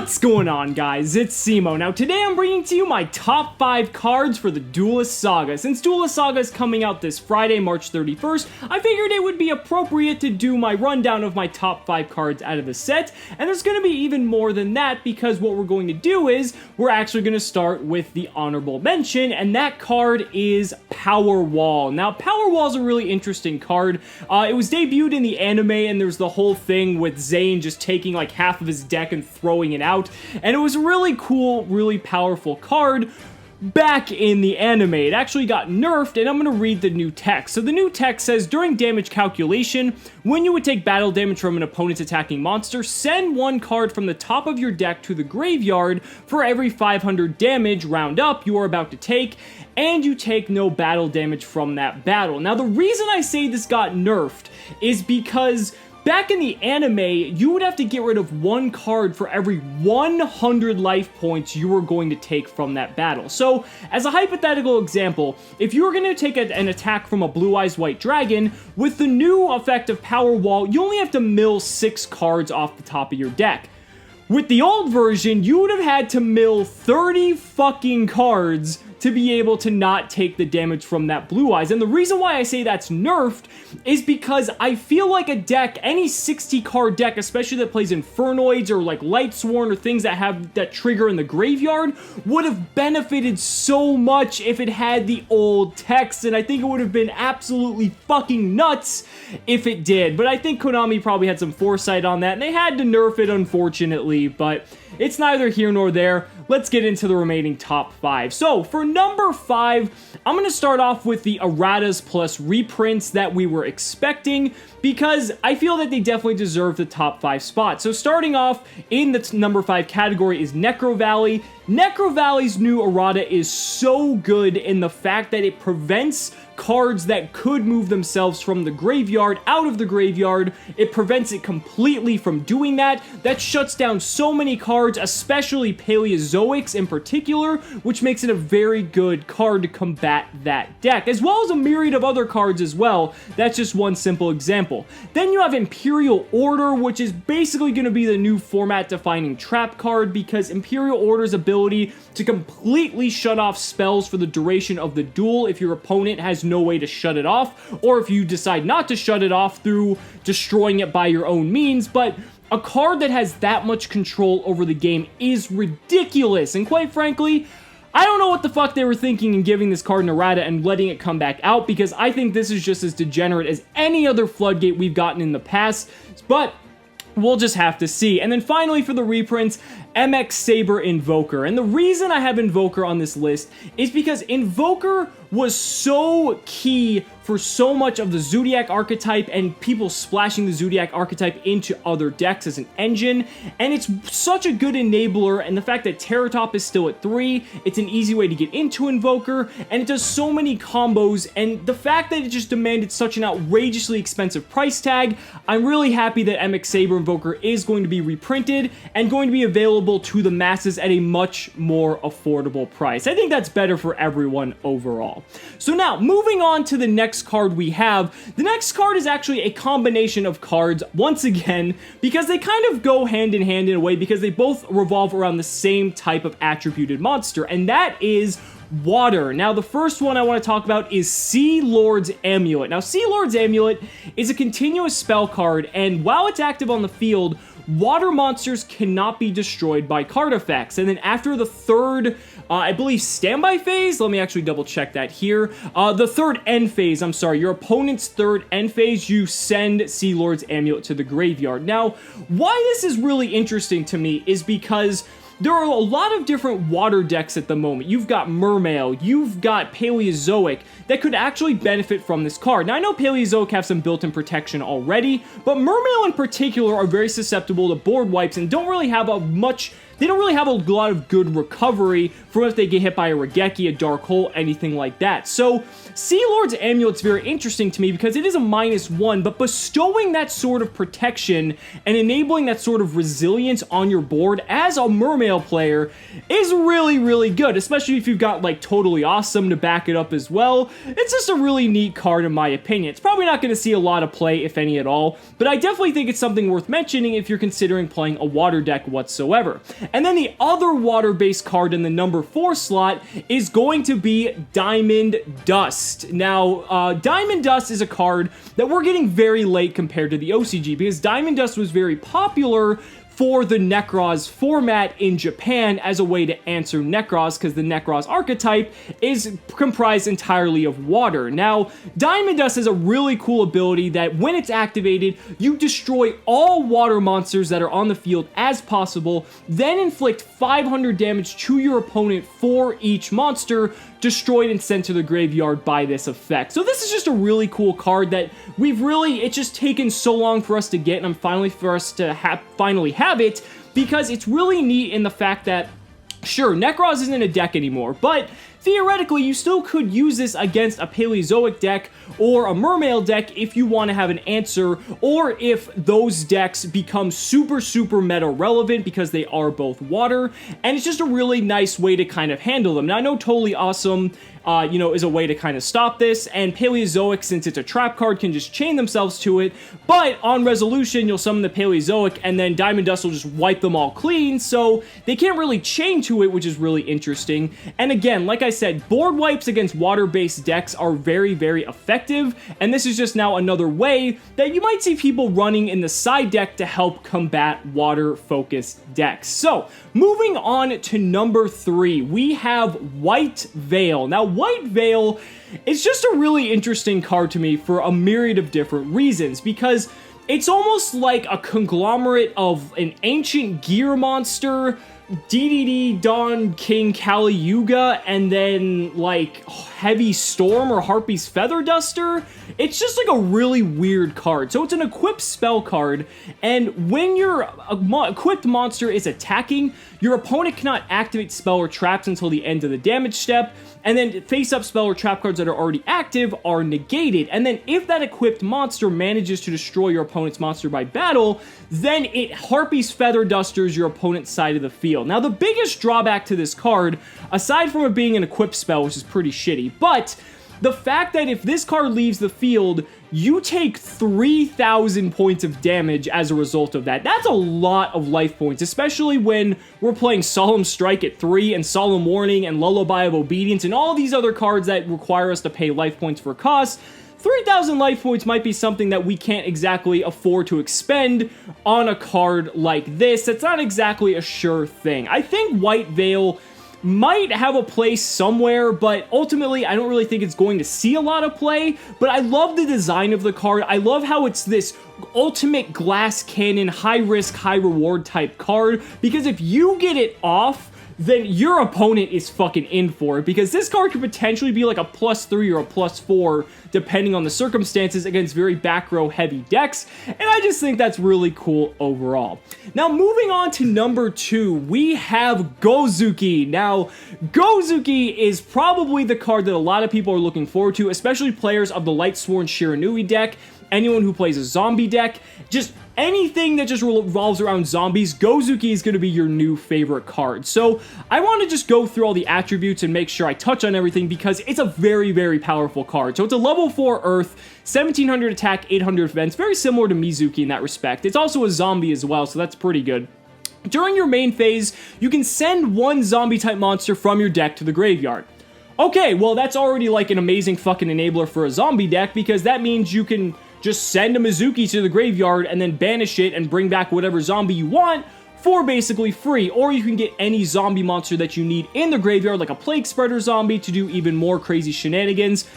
What's going on, guys? It's Cimo. Now today I'm bringing to you my top 5 cards for the Duelist Saga. Since Duelist Saga is coming out this Friday, March 31st, I figured it would be appropriate to do my rundown of my top 5 cards out of the set, and there's going to be even more than that because what we're going to do is we're actually going to start with the honorable mention, and that card is Power Wall. Now Power Wall is a really interesting card. It was debuted in the anime, and there's the whole thing with Zane just taking like half of his deck and throwing it out, and it was a really cool, really powerful card back in the anime. It actually got nerfed, and I'm going to read the new text. So the new text says, during damage calculation, when you would take battle damage from an opponent's attacking monster, send one card from the top of your deck to the graveyard for every 500 damage, round up, you are about to take, and you take no battle damage from that battle. Now the reason I say this got nerfed is because back in the anime, you would have to get rid of one card for every 100 life points you were going to take from that battle. So, as a hypothetical example, if you were going to take an attack from a Blue Eyes White Dragon, with the new effect of Power Wall, you only have to mill 6 cards off the top of your deck. With the old version, you would have had to mill 30 fucking cards to be able to not take the damage from that Blue Eyes. And the reason why I say that's nerfed is because I feel like a deck, any 60 card deck, especially that plays Infernoids or like Lightsworn or things that have that trigger in the graveyard, would have benefited so much if it had the old text, and I think it would have been absolutely fucking nuts if it did. But I think Konami probably had some foresight on that, and they had to nerf it, unfortunately, but it's neither here nor there. Let's get into the remaining top 5. So, for number 5, I'm going to start off with the erratas plus reprints that we were expecting, because I feel that they definitely deserve the top 5 spot. So starting off in the number 5 category is Necro Valley. Necro Valley's new errata is so good in the fact that it prevents cards that could move themselves from the graveyard out of the graveyard. It prevents it completely from doing that. That shuts down so many cards, especially Paleozoics in particular, which makes it a very good card to combat that deck, as well as a myriad of other cards as well. That's just one simple example. Then you have Imperial Order, which is basically going to be the new format-defining trap card, because Imperial Order's ability to completely shut off spells for the duration of the duel if your opponent has no way to shut it off, or if you decide not to shut it off through destroying it by your own means. But a card that has that much control over the game is ridiculous, and quite frankly, I don't know what the fuck they were thinking in giving this card an errata and letting it come back out, because I think this is just as degenerate as any other Floodgate we've gotten in the past, but we'll just have to see. And then finally for the reprints, MX Saber Invoker. And the reason I have Invoker on this list is because Invoker was so key for so much of the Zodiac archetype and people splashing the Zodiac archetype into other decks as an engine, and it's such a good enabler, and the fact that Terratop is still at 3, it's an easy way to get into Invoker, and it does so many combos, and the fact that it just demanded such an outrageously expensive price tag, I'm really happy that MX Saber Invoker is going to be reprinted and going to be available to the masses at a much more affordable price. I think that's better for everyone overall. So now, moving on to the next card we have. The next card is actually a combination of cards, once again, because they kind of go hand in hand in a way, because they both revolve around the same type of attributed monster, and that is water. Now, the first one I want to talk about is Sea Lord's Amulet. Now, Sea Lord's Amulet is a continuous spell card, and while it's active on the field, water monsters cannot be destroyed by card effects. And then after the third, I believe, standby phase, let me actually double check that here. The third end phase, I'm sorry, your opponent's third end phase, you send Sea Lord's Amulet to the graveyard. Now, why this is really interesting to me is because there are a lot of different water decks at the moment. You've got Mermail, you've got Paleozoic that could actually benefit from this card. Now, I know Paleozoic have some built-in protection already, but Mermail in particular are very susceptible to board wipes and don't really have a lot of good recovery from if they get hit by a Regeki, a Dark Hole, anything like that. So, Sea Lord's Amulet's very interesting to me because it is a -1, but bestowing that sort of protection and enabling that sort of resilience on your board as a Mermail player is really, really good, especially if you've got, like, Totally Awesome to back it up as well. It's just a really neat card in my opinion. It's probably not going to see a lot of play, if any at all, but I definitely think it's something worth mentioning if you're considering playing a water deck whatsoever. And then the other water-based card in the number 4 slot is going to be Diamond Dust. Now, Diamond Dust is a card that we're getting very late compared to the OCG, because Diamond Dust was very popular for the Necros format in Japan as a way to answer Necros, because the Necros archetype is comprised entirely of water. Now, Diamond Dust has a really cool ability that when it's activated, you destroy all water monsters that are on the field as possible, then inflict 500 damage to your opponent for each monster destroyed and sent to the graveyard by this effect. So this is just a really cool card that it's just taken so long for us to get, and finally have it, because it's really neat in the fact that, sure, Necros isn't in a deck anymore, but theoretically, you still could use this against a Paleozoic deck or a Mermail deck if you want to have an answer, or if those decks become super meta relevant because they are both water, and it's just a really nice way to kind of handle them. Now, I know Totally Awesome is a way to kind of stop this, and Paleozoic, since it's a trap card, can just chain themselves to it, but on resolution, you'll summon the Paleozoic, and then Diamond Dust will just wipe them all clean, so they can't really chain to it, which is really interesting. And again, like I said, board wipes against water-based decks are very effective, and this is just now another way that you might see people running in the side deck to help combat water-focused decks. So, moving on to number 3, we have White Veil. Now, White Veil is just a really interesting card to me for a myriad of different reasons, because it's almost like a conglomerate of an ancient gear monster, DDD Dawn King Kali Yuga, and then like Heavy Storm or Harpy's Feather Duster. It's just like a really weird card. So it's an equipped spell card, and when your equipped monster is attacking, your opponent cannot activate spell or traps until the end of the damage step, and then face-up spell or trap cards that are already active are negated. And then if that equipped monster manages to destroy your opponent's monster by battle, then it Harpy's Feather Dusters your opponent's side of the field. Now, the biggest drawback to this card, aside from it being an equipped spell, which is pretty shitty, but the fact that if this card leaves the field, you take 3,000 points of damage as a result of that. That's a lot of life points, especially when we're playing Solemn Strike at 3 and Solemn Warning and Lullaby of Obedience and all these other cards that require us to pay life points for costs. 3,000 life points might be something that we can't exactly afford to expend on a card like this. That's not exactly a sure thing. I think White Veil might have a place somewhere, but ultimately I don't really think it's going to see a lot of play. But I love the design of the card. I love how it's this ultimate glass cannon, high risk, high reward type card, because if you get it off, then your opponent is fucking in for it, because this card could potentially be like a +3 or a +4 depending on the circumstances against very back row heavy decks, and I just think that's really cool overall. Now, moving on to number 2, we have Kazuki. Now, Kazuki is probably the card that a lot of people are looking forward to, especially players of the Lightsworn Shiranui deck, anyone who plays a zombie deck, just anything that just revolves around zombies. Kazuki is going to be your new favorite card. So I want to just go through all the attributes and make sure I touch on everything, because it's a very powerful card. So it's a level 4 Earth, 1700 attack, 800 defense, very similar to Mizuki in that respect. It's also a zombie as well, so that's pretty good. During your main phase, you can send one zombie type monster from your deck to the graveyard. Okay, well that's already like an amazing fucking enabler for a zombie deck, because that means you can just send a Mizuki to the graveyard and then banish it and bring back whatever zombie you want for basically free. Or you can get any zombie monster that you need in the graveyard, like a Plague Spreader zombie, to do even more crazy shenanigans.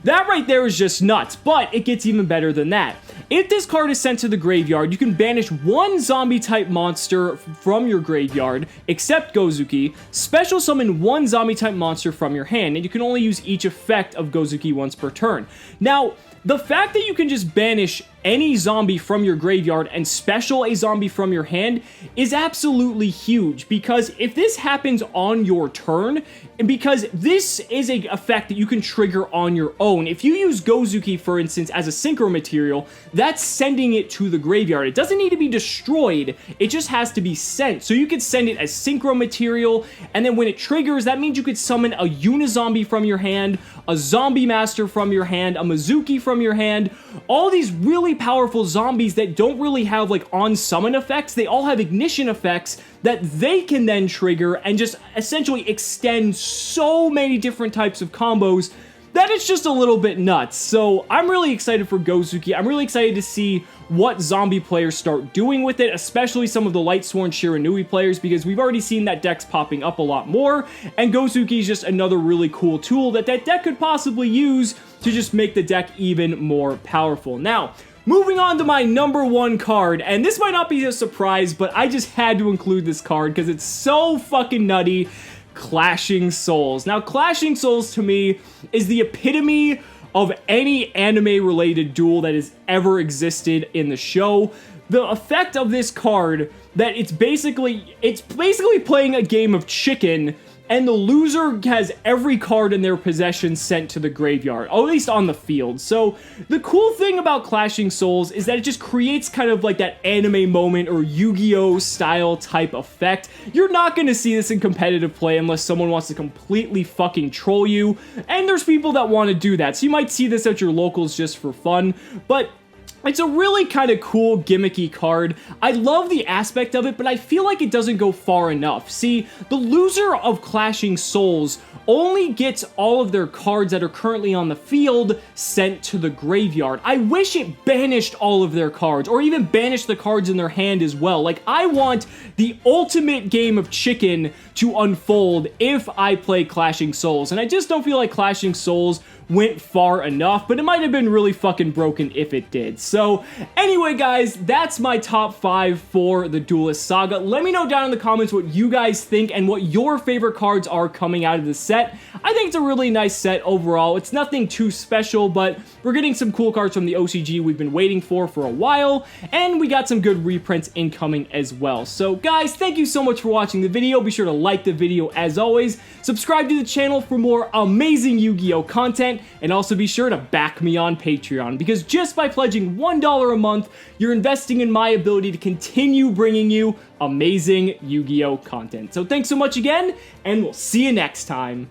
That right there is just nuts, but it gets even better than that. If this card is sent to the graveyard, you can banish one zombie-type monster from your graveyard, except Kazuki, special summon one zombie-type monster from your hand, and you can only use each effect of Kazuki once per turn. Now, the fact that you can just banish any zombie from your graveyard and special a zombie from your hand is absolutely huge, because if this happens on your turn, and because this is an effect that you can trigger on your own, if you use Kazuki, for instance, as a synchro material, that's sending it to the graveyard. It doesn't need to be destroyed, it just has to be sent. So you could send it as synchro material, and then when it triggers, that means you could summon a Unizombie from your hand, a Zombie Master from your hand, a Mizuki from your hand, all these really powerful zombies that don't really have like on summon effects. They all have ignition effects that they can then trigger and just essentially extend so many different types of combos that it's just a little bit nuts. So I'm really excited for Kazuki. I'm really excited to see what zombie players start doing with it, especially some of the Lightsworn Shiranui players, because we've already seen that deck's popping up a lot more, and Kazuki is just another really cool tool that deck could possibly use to just make the deck even more powerful. Now, moving on to my number 1 card, and this might not be a surprise, but I just had to include this card because it's so fucking nutty. Clashing Souls. Now, Clashing Souls to me is the epitome of any anime-related duel that has ever existed in the show. The effect of this card, that it's basically playing a game of chicken, and the loser has every card in their possession sent to the graveyard, or at least on the field. So the cool thing about Clashing Souls is that it just creates kind of like that anime moment or Yu-Gi-Oh style type effect. You're not going to see this in competitive play unless someone wants to completely fucking troll you, and there's people that want to do that. So you might see this at your locals just for fun, but it's a really kind of cool, gimmicky card. I love the aspect of it, but I feel like it doesn't go far enough. See, the loser of Clashing Souls only gets all of their cards that are currently on the field sent to the graveyard. I wish it banished all of their cards, or even banished the cards in their hand as well. Like, I want the ultimate game of chicken to unfold if I play Clashing Souls, and I just don't feel like Clashing Souls went far enough, but it might have been really fucking broken if it did. So anyway, guys, that's my top 5 for the Duelist Saga. Let me know down in the comments what you guys think and what your favorite cards are coming out of the set. I think it's a really nice set overall. It's nothing too special, but we're getting some cool cards from the OCG we've been waiting for a while, and we got some good reprints incoming as well. So guys, thank you so much for watching the video. Be sure to like the video as always, subscribe to the channel for more amazing Yu-Gi-Oh content, and also be sure to back me on Patreon, because just by pledging $1 a month, you're investing in my ability to continue bringing you amazing Yu-Gi-Oh content. So thanks so much again, and we'll see you next time.